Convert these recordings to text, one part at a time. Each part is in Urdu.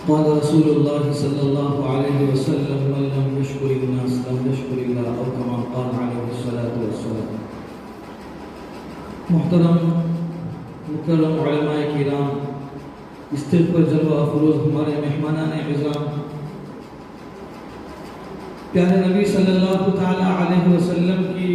قال رسول الله صلى الله عليه وسلم من لم يشكر الناس لم يشكر الله أو كما قال عليه الصلاة والسلام. محترم مکرم علماء کرام، اسٹیج پر جلوہ افروز ہمارے مہمانان اعظام، پیارے نبی صلی اللہ تعالی علیہ وسلم کی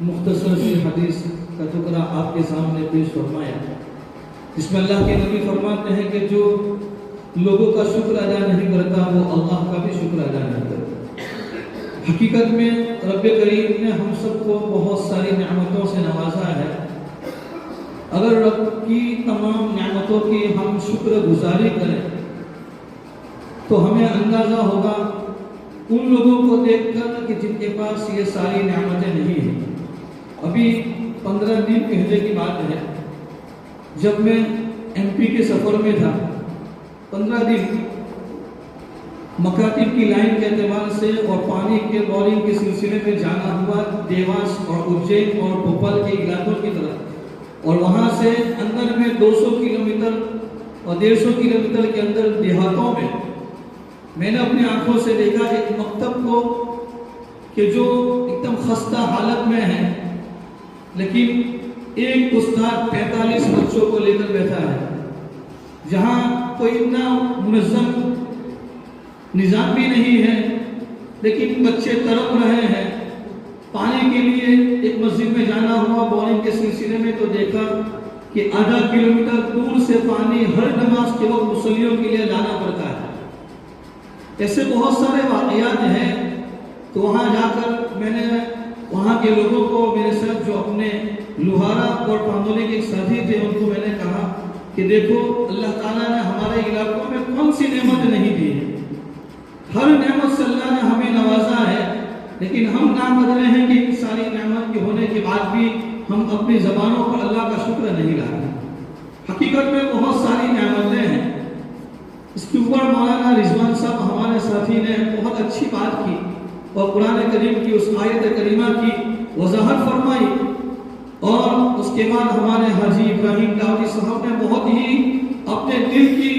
مختصر سی حدیث کا ٹکڑا آپ کے سامنے پیش فرمایا، جس میں اللہ کے نبی فرماتے ہیں کہ جو لوگوں کا شکر ادا نہیں کرتا وہ اللہ کا بھی شکر ادا نہیں کرتا۔ حقیقت میں رب کریم نے ہم سب کو بہت ساری نعمتوں سے نوازا ہے۔ اگر رب کی تمام نعمتوں کی ہم شکر گزاری کریں تو ہمیں اندازہ ہوگا ان لوگوں کو دیکھ کر کہ جن کے پاس یہ ساری نعمتیں نہیں ہیں۔ ابھی 15 دن پہلے کی بات ہے، جب میں MP کے سفر میں تھا، 15 دن مکاتب کی لائن کے اعتبار سے اور پانی کے بورنگ کے سلسلے میں جانا ہوا دیواس اور اجین اور بھوپال کے علاقوں کی طرف، اور وہاں سے اندر میں 200 کلومیٹر اور 150 کلومیٹر کے اندر دیہاتوں میں نے اپنی آنکھوں سے دیکھا ایک مکتب کو کہ جو ایک دم خستہ حالت میں ہے، لیکن ایک استاد 45 بچوں کو لے کر بیٹھا ہے، جہاں کوئی اتنا منظم نظام بھی نہیں ہے، لیکن بچے تڑپ رہے ہیں۔ پانی کے لیے ایک مسجد میں جانا ہوا بورنگ کے سلسلے میں، تو دیکھا کہ آدھا کلومیٹر دور سے پانی ہر نماز کے وقت مصلیوں کے لیے لانا پڑتا ہے۔ ایسے بہت سارے واقعات ہیں۔ تو وہاں جا کر میں نے وہاں کے لوگوں کو، میرے ساتھ جو اپنے لوہارا اور پاندولے کے ایک ساتھی تھے، ان کو میں نے کہا کہ دیکھو اللہ تعالیٰ نے ہمارے علاقوں میں کون سی نعمت نہیں دی ہے، ہر نعمت سے اللہ نے ہمیں نوازا ہے، لیکن ہم نام بدلے ہیں کہ ان ساری نعمت کے ہونے کے بعد بھی ہم اپنی زبانوں پر اللہ کا شکر نہیں لاتے۔ حقیقت میں بہت ساری نعمتیں ہیں۔ اس کے اوپر مولانا رضوان صاحب ہمارے ساتھی نے بہت اچھی بات کی اور قرآن کریم کی اس آیت کریمہ کی وضاحت فرمائی، اور اس کے بعد ہمارے حاجی ابراہیم داؤدی صاحب نے بہت ہی اپنے دل کی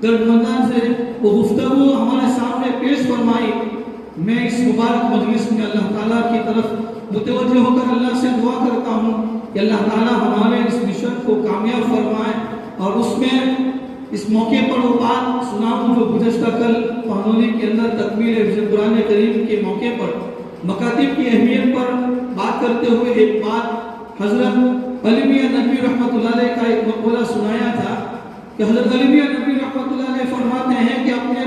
دردمندان سے وہ گفتگو ہمارے سامنے پیش فرمائی۔ میں اس مبارک مجلس میں اللہ تعالیٰ کی طرف متوجہ ہو کر اللہ سے دعا کرتا ہوں کہ اللہ تعالیٰ ہمارے اس مشن کو کامیاب فرمائے، اور اس میں اس موقع پر وہ بات سناؤں جو گزشتہ کل پانولی کے اندر تکمیل قرآن کریم کے موقع پر مکاتب کی اہمیت پر بات کرتے ہوئے ایک بات حضرت علی میاں ندوی رحمۃ اللہ علیہ کا ایک مقولہ سنایا تھا کہ حضرت علی میاں ندوی رحمۃ اللہ علیہ فرماتے ہیں کہ اپنے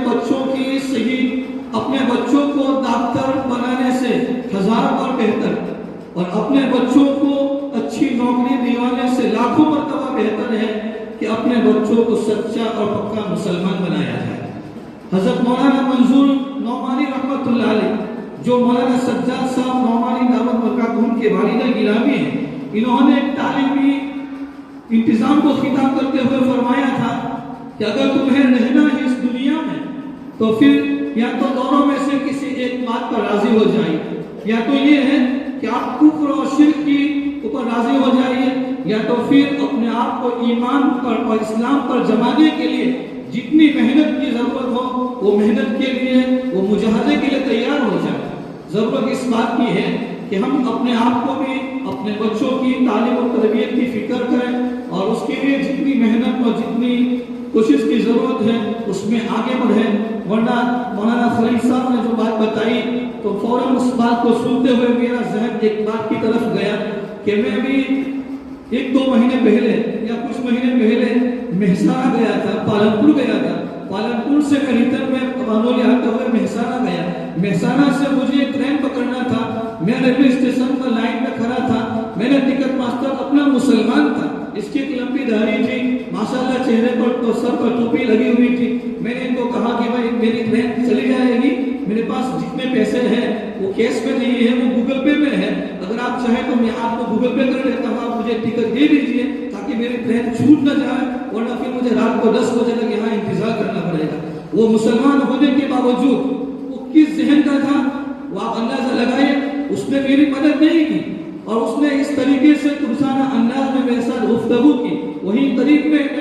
بچوں کو ڈاکٹر بنانے سے 1000 بار بہتر، اور اپنے بچوں کو اچھی نوکری دلانے سے لاکھوں مرتبہ بہتر ہے کہ اپنے بچوں کو سچا اور پکا مسلمان بنایا جائے۔ حضرت مولانا منظور نعمانی رحمۃ اللہ علیہ، جو مولانا سجاد صاحب نعمانی دعوت برکاتہم کے والدہ گرامی ہیں، انہوں نے تعلیمی انتظام کو خطاب کرتے ہوئے فرمایا تھا کہ اگر تمہیں رہنا ہے اس دنیا میں تو پھر یا تو دونوں میں سے کسی ایک بات پر راضی ہو جائیے، یا تو یہ ہے کہ آپ کفر اور شرک کی اوپر راضی ہو جائیے، یا تو پھر اپنے آپ کو ایمان پر اور اسلام پر جمانے کے لیے جتنی محنت کی ضرورت ہو وہ محنت کے لیے، وہ مجاہدے کے لیے تیار ہو جائے۔ ضرورت اس بات کی ہے کہ ہم اپنے آپ کو بھی اپنے بچوں کی تعلیم و تربیت کی فکر کریں، اور اس کے لیے جتنی محنت اور جتنی کوشش کی ضرورت ہے اس میں آگے بڑھیں۔ ورنہ مولانا خلیل صاحب نے جو بات بتائی تو فوراً اس بات کو سنتے ہوئے میرا ذہن ایک بات کی طرف گیا کہ میں بھی 1-2 مہینے پہلے یا کچھ مہینے پہلے مہسانہ گیا تھا، پالنپور گیا تھا۔ پالنپور سے میں ریٹرن میں پانولی آتے ہوئے مہسانہ گیا۔ مہسانہ سے مجھے ٹرین پکڑنا تھا، میں ریلوے اسٹیشن پر لائن میں کھڑا تھا، میں نے ٹکٹ ماسٹر اپنا مسلمان تھا، اس کی ایک لمبی داڑھی تھی، ماشاءاللہ چہرے پر تو سر پر ٹوپی لگی ہوئی تھی۔ میں نے ان کو کہا کہ بھائی میری ٹرین چلی جائے گی، میرے پاس جتنے پیسے ہیں وہ کیش میں نہیں ہے، وہ گوگل پے میں ہے، اگر آپ چاہیں تو میں آپ کو گوگل پے کر دیتا ہوں، آپ مجھے ٹکٹ دے دیجئے تاکہ میری ٹرین چھوٹ نہ جائے، ورنہ پھر مجھے رات کو 10 بجے تک یہاں انتظار کرنا پڑے گا۔ وہ مسلمان ہونے کے باوجود وہ کس ذہن کا تھا وہ آپ اندازہ لگائے، اس نے میری مدد نہیں کی، اور اس نے اس طریقے سے ترسانہ انداز میں میرے ساتھ گفتگو کی۔ وہی قریب میں